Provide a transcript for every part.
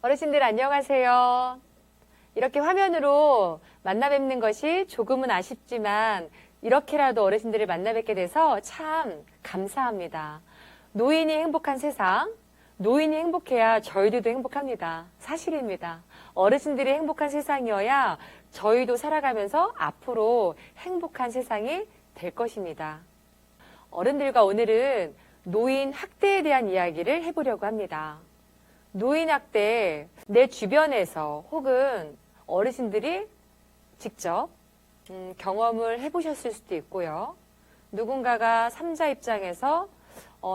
어르신들 안녕하세요. 이렇게 화면으로 만나 뵙는 것이 조금은 아쉽지만 이렇게라도 어르신들을 만나 뵙게 돼서 참 감사합니다. 노인이 행복한 세상, 노인이 행복해야 저희들도 행복합니다. 사실입니다. 어르신들이 행복한 세상이어야 저희도 살아가면서 앞으로 행복한 세상이 될 것입니다. 어른들과 오늘은 노인 학대에 대한 이야기를 해보려고 합니다. 노인 학대, 내 주변에서 혹은 어르신들이 직접 경험을 해보셨을 수도 있고요. 누군가가 3자 입장에서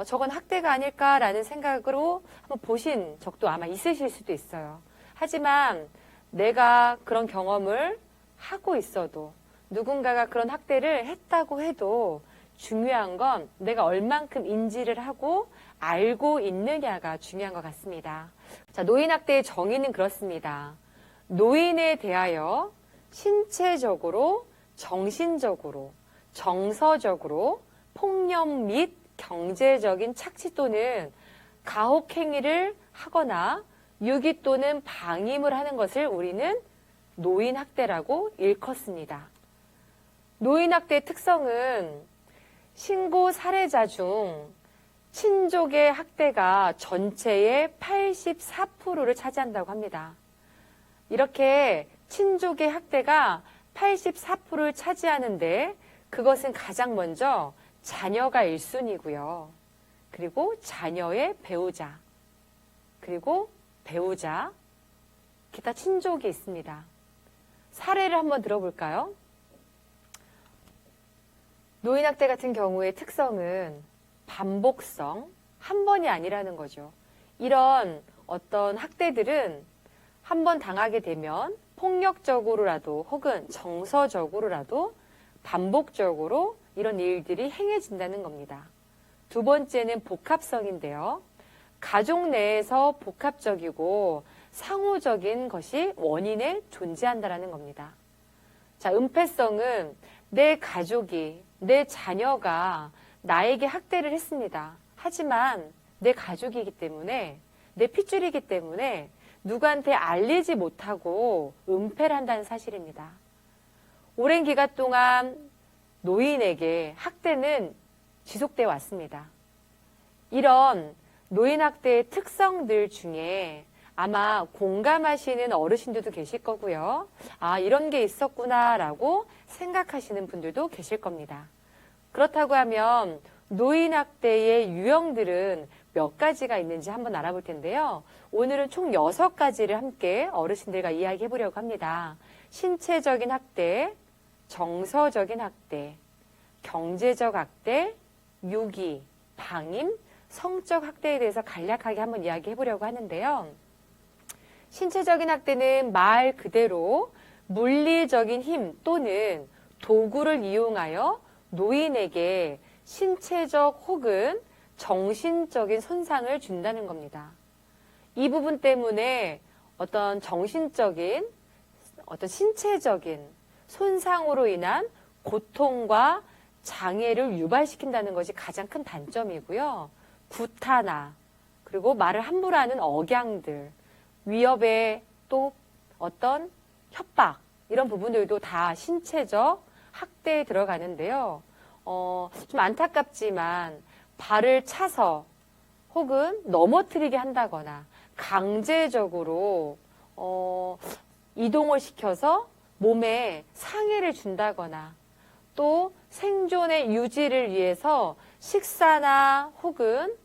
저건 학대가 아닐까라는 생각으로 한번 보신 적도 아마 있으실 수도 있어요. 하지만 내가 그런 경험을 하고 있어도 누군가가 그런 학대를 했다고 해도 중요한 건 내가 얼만큼 인지를 하고 알고 있느냐가 중요한 것 같습니다. 자, 노인학대의 정의는 그렇습니다. 노인에 대하여 신체적으로, 정신적으로, 정서적으로 폭력 및 경제적인 착취 또는 가혹행위를 하거나 유기 또는 방임을 하는 것을 우리는 노인학대라고 일컫습니다. 노인학대의 특성은 신고 사례자 중 친족의 학대가 전체의 84%를 차지한다고 합니다. 이렇게 친족의 학대가 84%를 차지하는데 그것은 가장 먼저 자녀가 1순위고요. 그리고 자녀의 배우자, 그리고 배우자, 기타 친족이 있습니다. 사례를 한번 들어볼까요? 노인학대 같은 경우의 특성은 반복성, 한 번이 아니라는 거죠. 이런 어떤 학대들은 한 번 당하게 되면 폭력적으로라도 혹은 정서적으로라도 반복적으로 이런 일들이 행해진다는 겁니다. 두 번째는 복합성인데요. 가족 내에서 복합적이고 상호적인 것이 원인에 존재한다는 겁니다. 자, 은폐성은 내 가족이, 내 자녀가 나에게 학대를 했습니다. 하지만 내 가족이기 때문에, 내 핏줄이기 때문에 누구한테 알리지 못하고 은폐를 한다는 사실입니다. 오랜 기간 동안 노인에게 학대는 지속되어 왔습니다. 이런 노인학대의 특성들 중에 아마 공감하시는 어르신들도 계실 거고요. 아, 이런 게 있었구나라고 생각하시는 분들도 계실 겁니다. 그렇다고 하면 노인학대의 유형들은 몇 가지가 있는지 한번 알아볼 텐데요. 오늘은 총 6가지를 함께 어르신들과 이야기해 보려고 합니다. 신체적인 학대, 정서적인 학대, 경제적 학대, 유기, 방임, 성적 학대에 대해서 간략하게 한번 이야기해 보려고 하는데요. 신체적인 학대는 말 그대로 물리적인 힘 또는 도구를 이용하여 노인에게 신체적 혹은 정신적인 손상을 준다는 겁니다. 이 부분 때문에 어떤 정신적인, 어떤 신체적인 손상으로 인한 고통과 장애를 유발시킨다는 것이 가장 큰 단점이고요. 구타나 그리고 말을 함부로 하는 억양들, 위협의 또 어떤 협박 이런 부분들도 다 신체적 학대에 들어가는데요. 좀 안타깝지만 발을 차서 혹은 넘어뜨리게 한다거나 강제적으로 이동을 시켜서 몸에 상해를 준다거나 또 생존의 유지를 위해서 식사나 혹은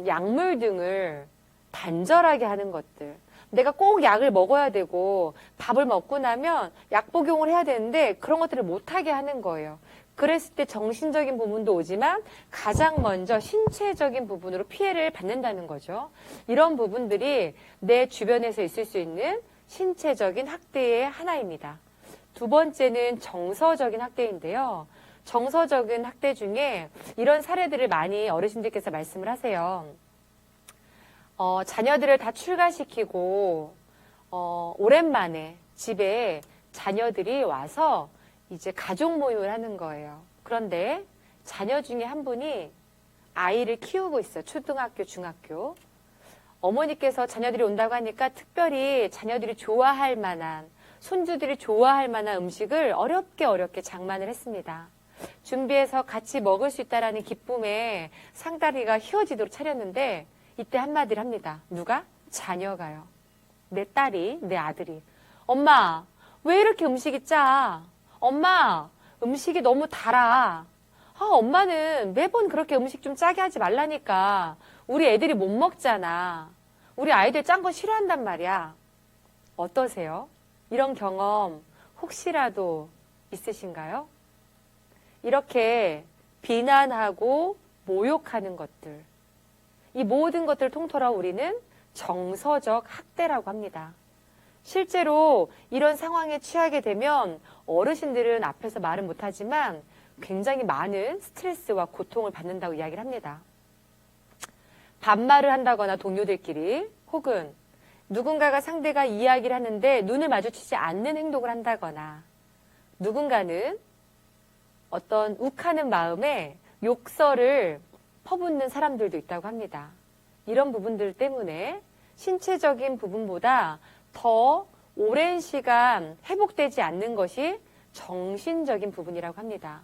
약물 등을 단절하게 하는 것들. 내가 꼭 약을 먹어야 되고 밥을 먹고 나면 약 복용을 해야 되는데 그런 것들을 못하게 하는 거예요. 그랬을 때 정신적인 부분도 오지만 가장 먼저 신체적인 부분으로 피해를 받는다는 거죠. 이런 부분들이 내 주변에서 있을 수 있는 신체적인 학대의 하나입니다. 두 번째는 정서적인 학대인데요. 정서적인 학대 중에 이런 사례들을 많이 어르신들께서 말씀을 하세요. 자녀들을 다 출가시키고 오랜만에 집에 자녀들이 와서 이제 가족 모임을 하는 거예요. 그런데 자녀 중에 한 분이 아이를 키우고 있어요. 초등학교, 중학교. 어머니께서 자녀들이 온다고 하니까 특별히 자녀들이 좋아할 만한, 손주들이 좋아할 만한 음식을 어렵게 장만을 했습니다. 준비해서 같이 먹을 수 있다라는 기쁨에 상다리가 휘어지도록 차렸는데 이때 한마디를 합니다. 누가? 자녀가요. 내 딸이, 내 아들이. 엄마, 왜 이렇게 음식이 짜? 엄마, 음식이 너무 달아. 엄마는 매번 그렇게 음식 좀 짜게 하지 말라니까. 우리 애들이 못 먹잖아. 우리 아이들 짠 거 싫어한단 말이야. 어떠세요? 이런 경험 혹시라도 있으신가요? 이렇게 비난하고 모욕하는 것들, 이 모든 것들을 통틀어 우리는 정서적 학대라고 합니다. 실제로 이런 상황에 취하게 되면 어르신들은 앞에서 말은 못하지만 굉장히 많은 스트레스와 고통을 받는다고 이야기를 합니다. 반말을 한다거나 동료들끼리, 혹은 누군가가 상대가 이야기를 하는데 눈을 마주치지 않는 행동을 한다거나, 누군가는 어떤 욱하는 마음에 욕설을 퍼붓는 사람들도 있다고 합니다. 이런 부분들 때문에 신체적인 부분보다 더 오랜 시간 회복되지 않는 것이 정신적인 부분이라고 합니다.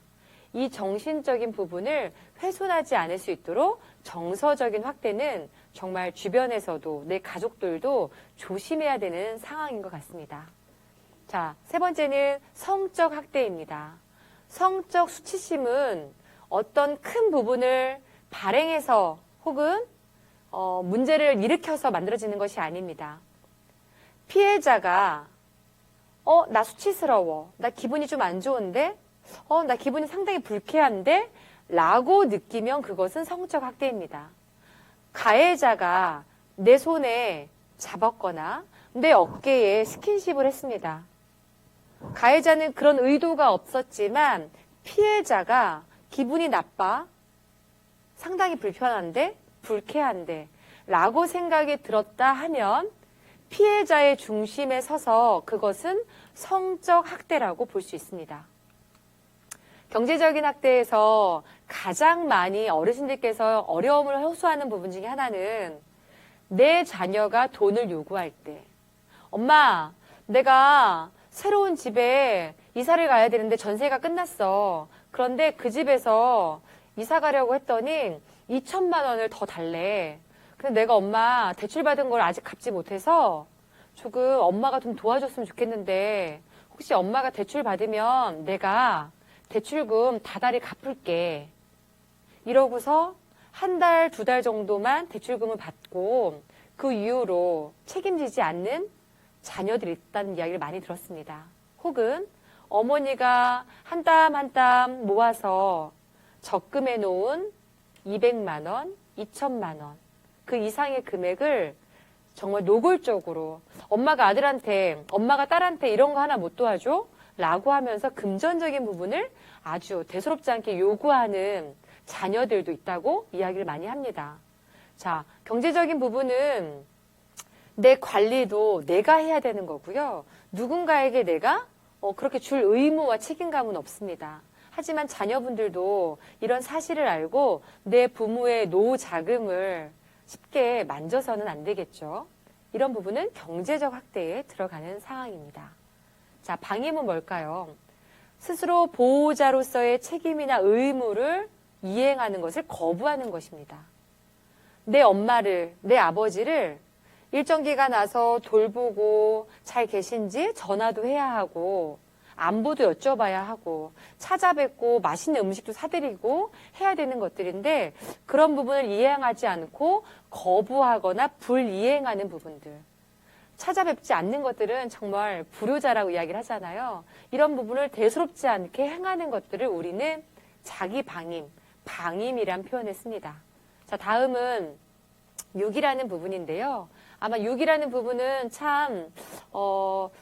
이 정신적인 부분을 훼손하지 않을 수 있도록 정서적인 확대는 정말 주변에서도 내 가족들도 조심해야 되는 상황인 것 같습니다. 자, 세 번째는 성적 학대입니다. 성적 수치심은 어떤 큰 부분을 발행해서 혹은 문제를 일으켜서 만들어지는 것이 아닙니다. 피해자가 나 수치스러워. 나 기분이 좀 안 좋은데? 나 기분이 상당히 불쾌한데? 라고 느끼면 그것은 성적 학대입니다. 가해자가 내 손에 잡았거나 내 어깨에 스킨십을 했습니다. 가해자는 그런 의도가 없었지만 피해자가 기분이 나빠, 상당히 불편한데, 불쾌한데 라고 생각이 들었다 하면 피해자의 중심에 서서 그것은 성적 학대라고 볼 수 있습니다. 경제적인 학대에서 가장 많이 어르신들께서 어려움을 호소하는 부분 중에 하나는 내 자녀가 돈을 요구할 때, 엄마, 내가 새로운 집에 이사를 가야 되는데 전세가 끝났어. 그런데 그 집에서 이사 가려고 했더니 2천만 원을 더 달래. 근데 내가 엄마 대출받은 걸 아직 갚지 못해서 조금 엄마가 좀 도와줬으면 좋겠는데 혹시 엄마가 대출 받으면 내가 대출금 다달이 갚을게. 이러고서 한 달, 두 달 정도만 대출금을 받고 그 이후로 책임지지 않는 자녀들이 있다는 이야기를 많이 들었습니다. 혹은 어머니가 한 땀 한 땀 모아서 적금해 놓은 200만 원, 2천만 원, 그 이상의 금액을 정말 노골적으로 엄마가 아들한테, 엄마가 딸한테 이런 거 하나 못 도와줘? 라고 하면서 금전적인 부분을 아주 대수롭지 않게 요구하는 자녀들도 있다고 이야기를 많이 합니다. 자, 경제적인 부분은 내 관리도 내가 해야 되는 거고요. 누군가에게 내가 그렇게 줄 의무와 책임감은 없습니다. 하지만 자녀분들도 이런 사실을 알고 내 부모의 노후 자금을 쉽게 만져서는 안 되겠죠. 이런 부분은 경제적 학대에 들어가는 상황입니다. 자, 방임은 뭘까요? 스스로 보호자로서의 책임이나 의무를 이행하는 것을 거부하는 것입니다. 내 엄마를, 내 아버지를 일정 기간 나서 돌보고 잘 계신지 전화도 해야 하고 안부도 여쭤봐야 하고 찾아뵙고 맛있는 음식도 사드리고 해야 되는 것들인데 그런 부분을 이행하지 않고 거부하거나 불이행하는 부분들, 찾아뵙지 않는 것들은 정말 불효자라고 이야기를 하잖아요. 이런 부분을 대수롭지 않게 행하는 것들을 우리는 자기 방임, 방임이란 표현을 씁니다. 자, 다음은 6이라는 부분인데요. 아마 6이라는 부분은 참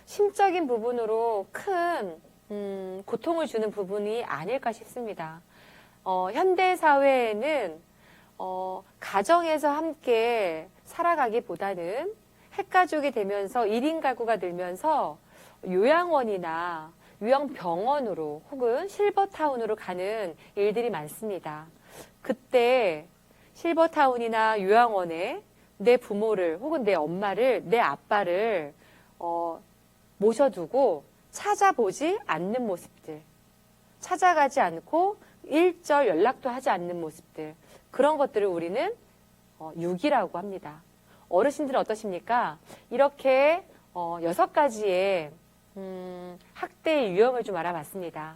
심적인 부분으로 큰 고통을 주는 부분이 아닐까 싶습니다. 현대 사회에는 가정에서 함께 살아가기보다는 핵가족이 되면서 1인 가구가 늘면서 요양원이나 요양병원으로 혹은 실버타운으로 가는 일들이 많습니다. 그때 실버타운이나 요양원에 내 부모를 혹은 내 엄마를, 내 아빠를 모셔두고 찾아보지 않는 모습들, 찾아가지 않고 일절 연락도 하지 않는 모습들, 그런 것들을 우리는 유기라고 합니다. 어르신들은 어떠십니까? 이렇게 6가지의 학대의 유형을 좀 알아봤습니다.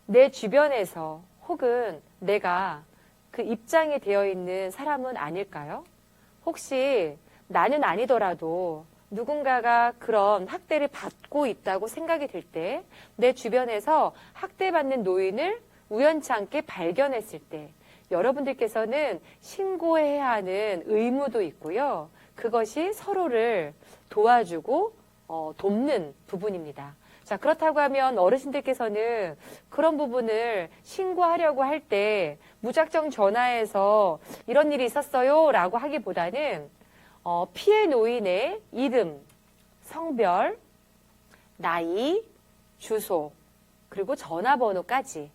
내 주변에서 혹은 내가 그 입장에 되어 있는 사람은 아닐까요? 혹시 나는 아니더라도 누군가가 그런 학대를 받고 있다고 생각이 들 때, 내 주변에서 학대받는 노인을 우연찮게 발견했을 때, 여러분들께서는 신고해야 하는 의무도 있고요. 그것이 서로를 도와주고 돕는 부분입니다. 자, 그렇다고 하면 어르신들께서는 그런 부분을 신고하려고 할 때 무작정 전화해서 이런 일이 있었어요 라고 하기보다는 피해 노인의 이름, 성별, 나이, 주소, 그리고 전화번호까지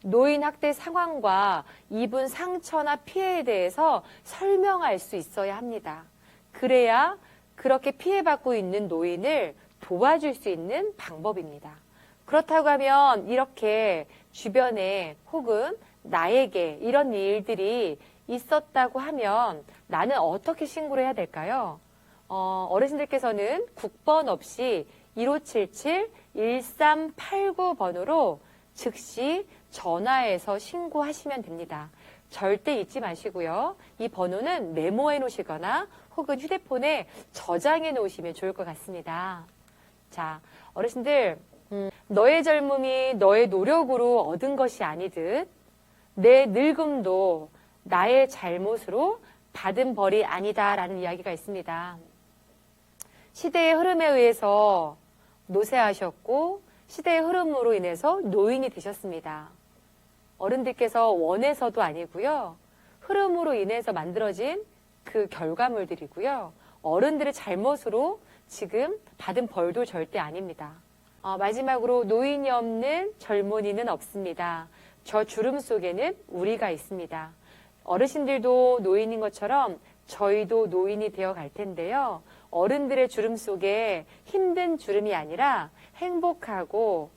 노인 학대 상황과 입은 상처나 피해에 대해서 설명할 수 있어야 합니다. 그래야 그렇게 피해받고 있는 노인을 도와줄 수 있는 방법입니다. 그렇다고 하면 이렇게 주변에 혹은 나에게 이런 일들이 있었다고 하면 나는 어떻게 신고를 해야 될까요? 어르신들께서는 국번 없이 1577-1389번으로 즉시 전화해서 신고하시면 됩니다. 절대 잊지 마시고요. 이 번호는 메모해 놓으시거나 혹은 휴대폰에 저장해 놓으시면 좋을 것 같습니다. 자, 어르신들, 너의 젊음이 너의 노력으로 얻은 것이 아니듯 내 늙음도 나의 잘못으로 받은 벌이 아니다라는 이야기가 있습니다. 시대의 흐름에 의해서 노쇠하셨고 시대의 흐름으로 인해서 노인이 되셨습니다. 어른들께서 원해서도 아니고요. 흐름으로 인해서 만들어진 그 결과물들이고요. 어른들의 잘못으로 지금 받은 벌도 절대 아닙니다. 마지막으로 노인이 없는 젊은이는 없습니다. 저 주름 속에는 우리가 있습니다. 어르신들도 노인인 것처럼 저희도 노인이 되어 갈 텐데요. 어른들의 주름 속에 힘든 주름이 아니라 행복하고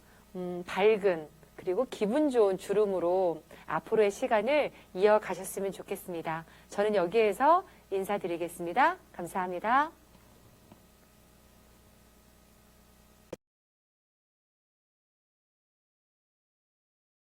밝은 그리고 기분 좋은 주름으로 앞으로의 시간을 이어가셨으면 좋겠습니다. 저는 여기에서 인사드리겠습니다. 감사합니다.